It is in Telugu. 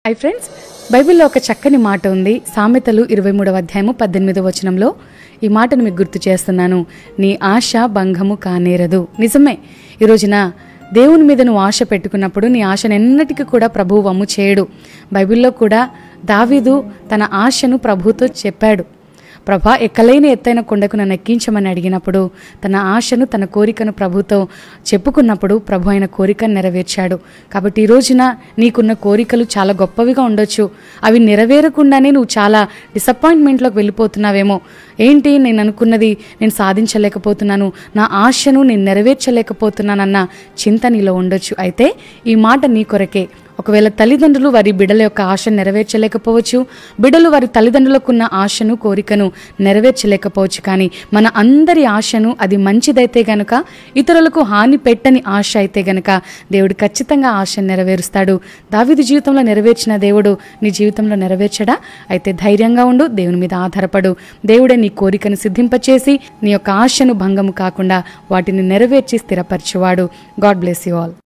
హై ఫ్రెండ్స్, బైబిల్లో ఒక చక్కని మాట ఉంది. సామెతలు 23వ అధ్యాయము 18వ వచనంలో ఈ మాటను మీకు గుర్తు చేస్తున్నాను. నీ ఆశ భంగము కానేరదు. నిజమే, ఈ రోజున దేవుని మీద నువ్వు ఆశ పెట్టుకున్నప్పుడు నీ ఆశను ఎన్నటికీ కూడా ప్రభువు వమ్ము చేయడు. బైబిల్లో కూడా దావీదు తన ఆశను ప్రభువుతో చెప్పాడు. ప్రభా, ఎక్కలేని ఎత్తైన కొండకు నన్ను ఎక్కించమని అడిగినప్పుడు తన ఆశను, తన కోరికను ప్రభుతో చెప్పుకున్నప్పుడు ప్రభు ఆయన కోరికను నెరవేర్చాడు. కాబట్టి ఈ రోజున నీకున్న కోరికలు చాలా గొప్పవిగా ఉండొచ్చు. అవి నెరవేరకుండానే నువ్వు చాలా డిసప్పాయింట్మెంట్లోకి వెళ్ళిపోతున్నావేమో. ఏంటి, నేను అనుకున్నది నేను సాధించలేకపోతున్నాను, నా ఆశను నేను నెరవేర్చలేకపోతున్నానన్న చింత నీలో ఉండొచ్చు. అయితే ఈ మాట నీ కొరకే. ఒకవేళ తల్లిదండ్రులు వారి బిడ్డల యొక్క ఆశను నెరవేర్చలేకపోవచ్చు, బిడ్డలు వారి తల్లిదండ్రులకున్న ఆశను, కోరికను నెరవేర్చలేకపోవచ్చు. కానీ మన అందరి ఆశను, అది మంచిదైతే గనుక, ఇతరులకు హాని పెట్టని ఆశ అయితే గనుక దేవుడు ఖచ్చితంగా ఆశను నెరవేరుస్తాడు. దావీదు జీవితంలో నెరవేర్చిన దేవుడు నీ జీవితంలో నెరవేర్చడా? అయితే ధైర్యంగా ఉండు, దేవుని మీద ఆధారపడు. దేవుడే నీ కోరికను సిద్ధింపచేసి నీ యొక్క ఆశను భంగము కాకుండా వాటిని నెరవేర్చి స్థిరపరచువాడు. God bless you all.